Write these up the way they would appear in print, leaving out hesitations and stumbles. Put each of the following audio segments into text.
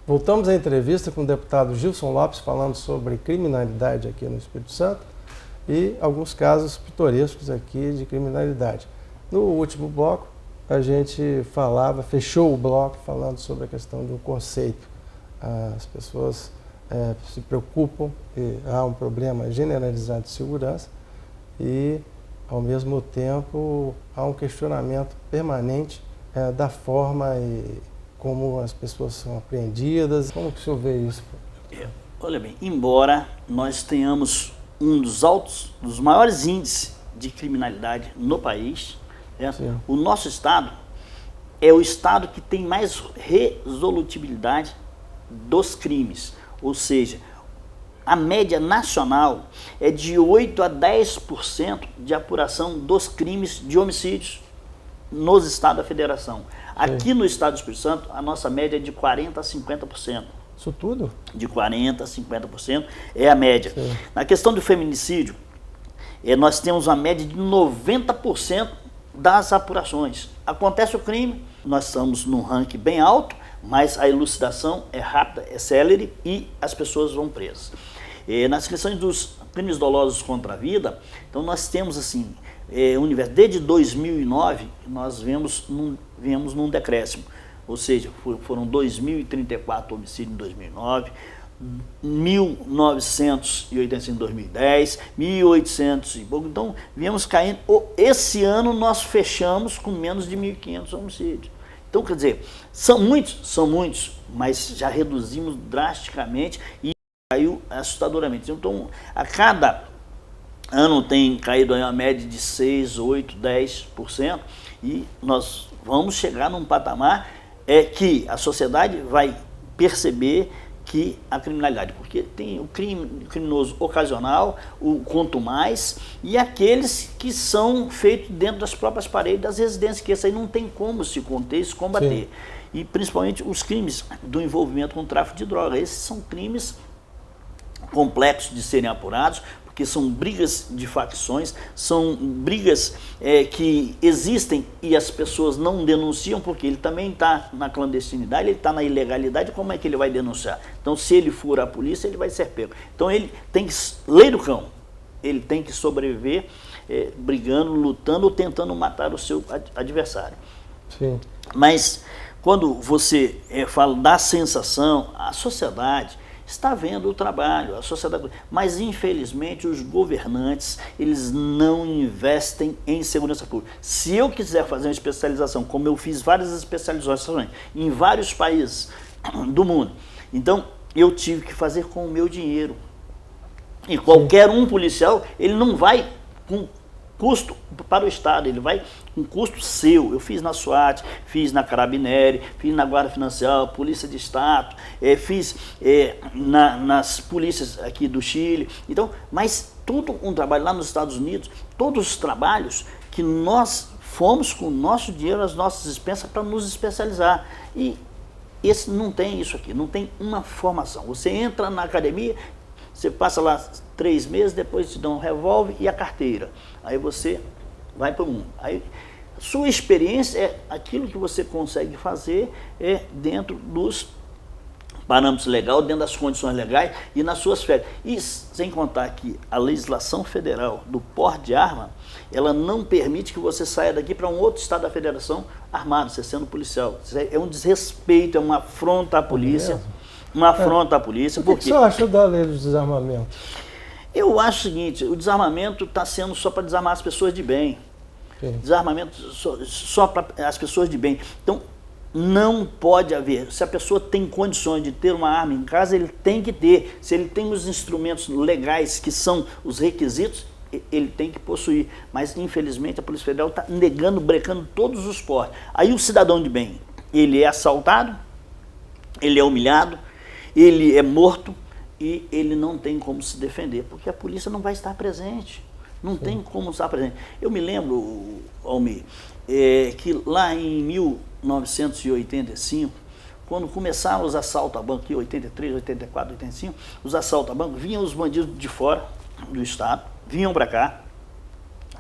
Voltamos à entrevista com o deputado Gilson Lopes, falando sobre criminalidade aqui no Espírito Santo e alguns casos pitorescos aqui de criminalidade. No último bloco, a gente fechou o bloco falando sobre a questão do conceito. As pessoas se preocupam e há um problema generalizado de segurança e, ao mesmo tempo, há um questionamento permanente da forma e como as pessoas são apreendidas. Como que o senhor vê isso? Olha bem, embora nós tenhamos um dos maiores índices de criminalidade no país, o nosso estado é o estado que tem mais resolutibilidade dos crimes, ou seja, a média nacional é de 8 a 10% de apuração dos crimes de homicídios nos estados da federação. Aqui no estado do Espírito Santo, a nossa média é de 40% a 50%. Isso tudo? De 40% a 50% é a média. Sim. Na questão do feminicídio, nós temos uma média de 90% das apurações. Acontece o crime, nós estamos num ranking bem alto, mas a elucidação é rápida, é célere e as pessoas vão presas. Nas questões dos crimes dolosos contra a vida, então nós temos assim, desde 2009 nós viemos num decréscimo, ou seja, foram 2.034 homicídios em 2009, 1.985 em 2010, 1.800 e pouco, então viemos caindo. Esse ano nós fechamos com menos de 1.500 homicídios. Então, quer dizer, são muitos, mas já reduzimos drasticamente e caiu assustadoramente. Então, a cada ano tem caído a média de 6, 8, 10% e nós vamos chegar num patamar que a sociedade vai perceber que a criminalidade, porque tem o criminoso ocasional, o quanto mais, e aqueles que são feitos dentro das próprias paredes das residências, que isso aí não tem como se conter, se combater. Sim. E principalmente os crimes do envolvimento com o tráfico de droga. Esses são crimes complexos de serem apurados, porque são brigas de facções, são brigas que existem e as pessoas não denunciam, porque ele também está na clandestinidade, ele está na ilegalidade, como é que ele vai denunciar? Então, se ele for à polícia, ele vai ser pego. Então, ele tem que, lei do cão, ele tem que sobreviver brigando, lutando ou tentando matar o seu adversário. Sim. Mas, quando você fala da sensação, a sociedade está vendo o trabalho, a sociedade, mas infelizmente os governantes, eles não investem em segurança pública. Se eu quiser fazer uma especialização, como eu fiz várias especializações em vários países do mundo, então eu tive que fazer com o meu dinheiro. E qualquer um policial, ele não vai com custo para o Estado, ele vai com custo seu. Eu fiz na SWAT, fiz na Carabinieri, fiz na Guarda Financeira, Polícia de Estado, fiz nas polícias aqui do Chile. Então, mas tudo um trabalho lá nos Estados Unidos, todos os trabalhos que nós fomos com o nosso dinheiro, as nossas expensas para nos especializar. E esse não tem isso aqui, não tem uma formação. Você entra na academia, você passa lá 3 meses, depois te dão um revólver e a carteira. Aí você vai para o mundo. Aí, sua experiência é aquilo que você consegue fazer dentro dos parâmetros legais, dentro das condições legais e nas suas férias. E sem contar que a legislação federal do porte de arma, ela não permite que você saia daqui para um outro estado da federação armado, você sendo policial. Isso é um desrespeito, é uma afronta à polícia. Uma afronta à polícia. O que você acha da lei do desarmamento? Eu acho o seguinte, o desarmamento está sendo só para desarmar as pessoas de bem. Sim. Desarmamento só para as pessoas de bem. Então, não pode haver. Se a pessoa tem condições de ter uma arma em casa, ele tem que ter. Se ele tem os instrumentos legais, que são os requisitos, ele tem que possuir. Mas, infelizmente, a Polícia Federal está negando, brecando todos os portes. Aí o cidadão de bem, ele é assaltado, ele é humilhado, ele é morto e ele não tem como se defender, porque a polícia não vai estar presente. Não tem como estar presente. Eu me lembro, Almir, que lá em 1985, quando começaram os assaltos a banco, em 83, 84, 85, os assaltos a banco, vinham os bandidos de fora do estado, vinham para cá,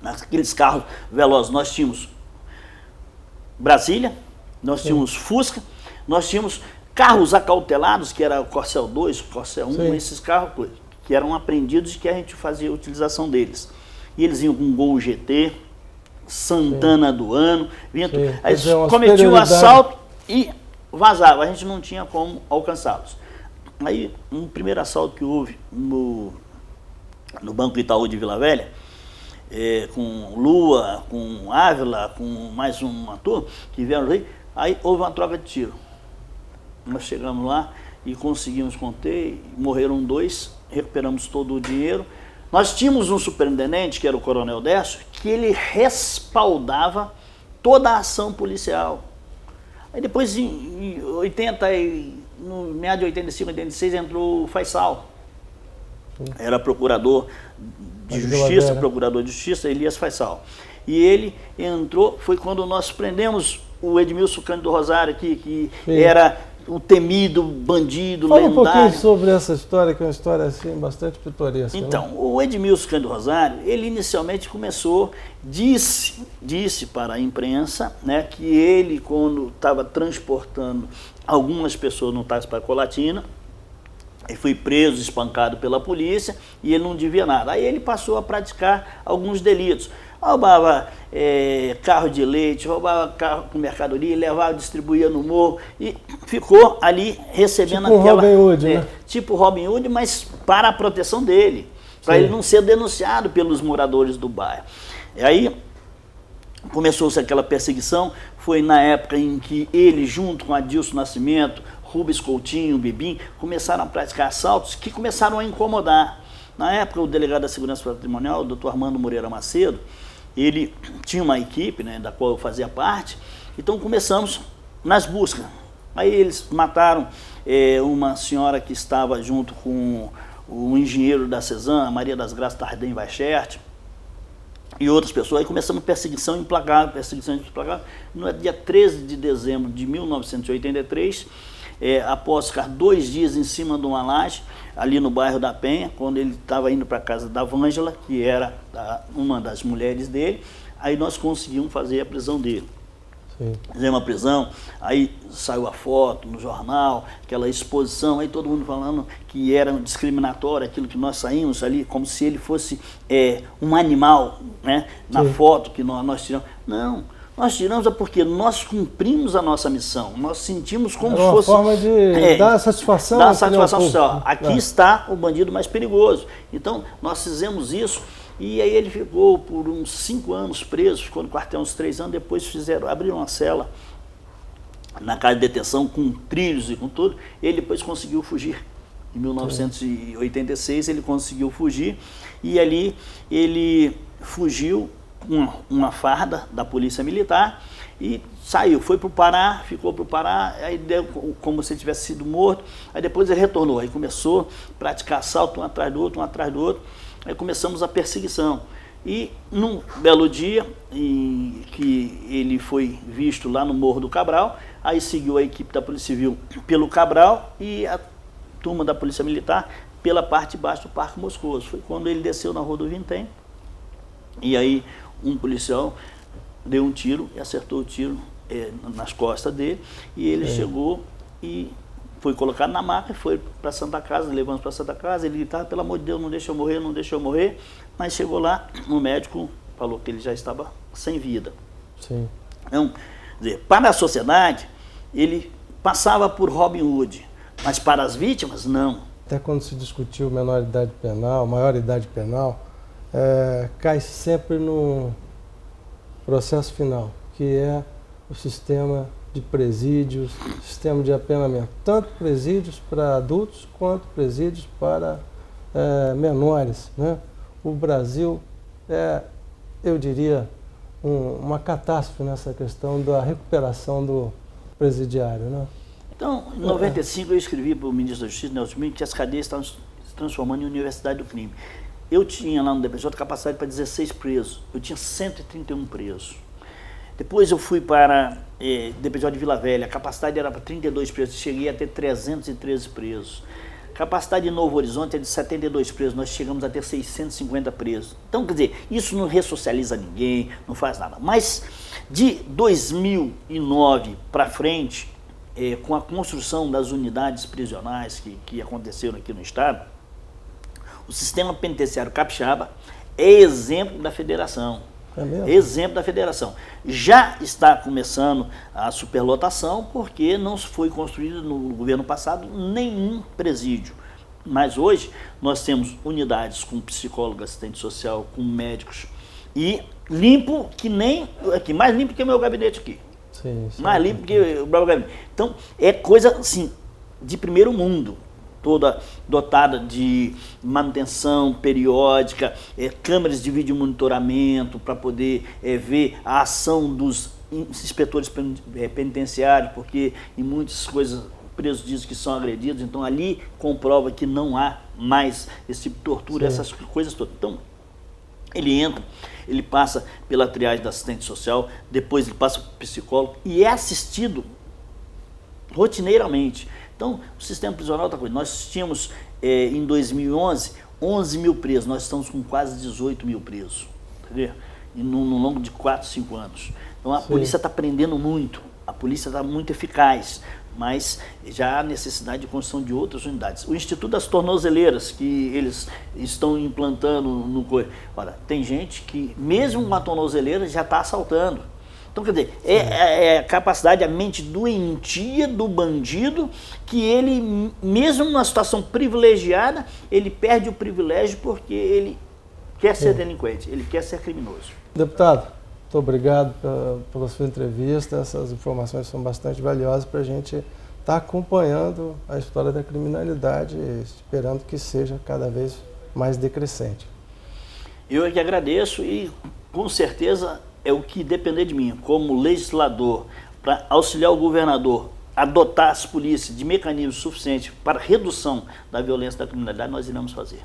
naqueles carros velozes. Nós tínhamos Brasília, nós tínhamos Fusca, nós tínhamos carros acautelados, que era o Corcel 2, o Corcel 1, esses carros que eram apreendidos e que a gente fazia a utilização deles. E eles iam com Gol GT, Santana do ano, vinha tudo. Aí eles cometiam o assalto e vazavam, a gente não tinha como alcançá-los. Aí, no primeiro assalto que houve no Banco Itaú de Vila Velha, com Lua, com Ávila, com mais um ator que vieram aí houve uma troca de tiro. Nós chegamos lá e conseguimos conter, morreram 2, recuperamos todo o dinheiro. Nós tínhamos um superintendente, que era o Coronel Décio, que ele respaldava toda a ação policial. Aí depois, em 80, no meado de 85, 86, entrou o Faisal. Era procurador de justiça, Elias Faisal. E ele entrou, foi quando nós prendemos o Edmilson Cândido Rosário aqui, que era o temido bandido lendário. Fala um pouquinho sobre essa história, que é uma história assim, bastante pitoresca. Então, o Edmilson Cândido Rosário, ele inicialmente começou, disse para a imprensa, né, que ele, quando estava transportando algumas pessoas no táxi para Colatina, ele foi preso, espancado pela polícia e ele não devia nada. Aí ele passou a praticar alguns delitos. Roubava carro de leite, roubava carro com mercadoria, levava, distribuía no morro e ficou ali recebendo tipo aquela... Robin Hood, né? Tipo Robin Hood, mas para a proteção dele, para ele não ser denunciado pelos moradores do bairro. E aí começou-se aquela perseguição, foi na época em que ele, junto com Adilson Nascimento, Rubens Coutinho, Bibim, começaram a praticar assaltos que começaram a incomodar. Na época, o delegado da Segurança Patrimonial, o Dr. Armando Moreira Macedo, ele tinha uma equipe, né, da qual eu fazia parte, então começamos nas buscas. Aí eles mataram uma senhora que estava junto com o engenheiro da Cezan, Maria das Graças Tarden Weichert, e outras pessoas. Aí começamos perseguição implacável. No dia 13 de dezembro de 1983, após ficar 2 dias em cima de uma laje, ali no bairro da Penha, quando ele estava indo para a casa da Vângela, que era uma das mulheres dele, aí nós conseguimos fazer a prisão dele. Fizemos a prisão, aí saiu a foto no jornal, aquela exposição, aí todo mundo falando que era discriminatório aquilo que nós saímos ali, como se ele fosse um animal, né, na foto que nós tiramos. Não, nós tiramos porque nós cumprimos a nossa missão, nós sentimos como se fosse... uma forma de dar satisfação. Dar satisfação social. Aqui está o bandido mais perigoso. Então, nós fizemos isso. E aí ele ficou por uns 5 anos preso, ficou no quartel uns 3 anos, depois abriram uma cela na casa de detenção com trilhos e com tudo. Ele depois conseguiu fugir. Em 1986 ele conseguiu fugir e ali ele fugiu com uma farda da Polícia Militar e saiu, foi para o Pará, ficou para o Pará, aí deu como se tivesse sido morto, aí depois ele retornou, aí começou a praticar assalto um atrás do outro, aí começamos a perseguição. E num belo dia, em que ele foi visto lá no Morro do Cabral, aí seguiu a equipe da Polícia Civil pelo Cabral e a turma da Polícia Militar pela parte de baixo do Parque Moscoso. Foi quando ele desceu na Rua do Vintém, e aí um policial deu um tiro e acertou o tiro nas costas dele, e ele chegou e foi colocado na maca, foi para Santa Casa, levamos para Santa Casa, ele gritava, pelo amor de Deus, não deixa eu morrer, mas chegou lá, o médico falou que ele já estava sem vida. Sim. Então, quer dizer, para a sociedade, ele passava por Robin Hood, mas para as vítimas, não. Até quando se discutiu menoridade penal, maioridade penal, cai sempre no processo final, que é o sistema de presídios, sistema de apenamento, tanto presídios para adultos quanto presídios para menores, né? O Brasil eu diria, uma catástrofe nessa questão da recuperação do presidiário, né? Então, em 95 eu escrevi para o ministro da Justiça, Nelson Domingos, que as cadeias estavam se transformando em universidade do crime. eu tinha lá no DPJ capacidade para 16 presos, eu tinha 131 presos. Depois eu fui para DPJ de Vila Velha, a capacidade era para 32 presos, cheguei a ter 313 presos. Capacidade de Novo Horizonte é de 72 presos, nós chegamos a ter 650 presos. Então, quer dizer, isso não ressocializa ninguém, não faz nada. Mas de 2009 para frente, com a construção das unidades prisionais que aconteceram aqui no estado, o sistema penitenciário capixaba é exemplo da federação. É mesmo? Exemplo da federação. Já está começando a superlotação porque não foi construído no governo passado nenhum presídio. Mas hoje nós temos unidades com psicólogo, assistente social, com médicos e limpo que nem aqui, mais limpo que o meu gabinete aqui. Sim, Mais limpo que o meu gabinete. Então é coisa assim de primeiro mundo. Toda dotada de manutenção periódica, câmeras de vídeo monitoramento para poder ver a ação dos inspetores penitenciários, porque em muitas coisas presos dizem que são agredidos, então ali comprova que não há mais esse tipo de tortura, essas coisas todas. Então, ele entra, ele passa pela triagem da assistente social, depois ele passa para o psicólogo e é assistido rotineiramente. Então, o sistema prisional é outra coisa. Nós tínhamos, em 2011, 11 mil presos. Nós estamos com quase 18 mil presos. Entendeu? E no longo de 4, 5 anos. Então, a polícia está prendendo muito. A polícia está muito eficaz. Mas já há necessidade de construção de outras unidades. O Instituto das Tornozeleiras, que eles estão implantando no... Olha, tem gente que, mesmo com a tornozeleira, já está assaltando. Então, quer dizer, é a capacidade, a mente doentia do bandido, que ele, mesmo numa situação privilegiada, ele perde o privilégio porque ele quer ser delinquente, ele quer ser criminoso. Deputado, muito obrigado pela sua entrevista. Essas informações são bastante valiosas para a gente estar acompanhando a história da criminalidade, esperando que seja cada vez mais decrescente. Eu é que agradeço e, com certeza, é o que depender de mim, como legislador, para auxiliar o governador a dotar as polícias de mecanismos suficientes para redução da violência da criminalidade, nós iremos fazer.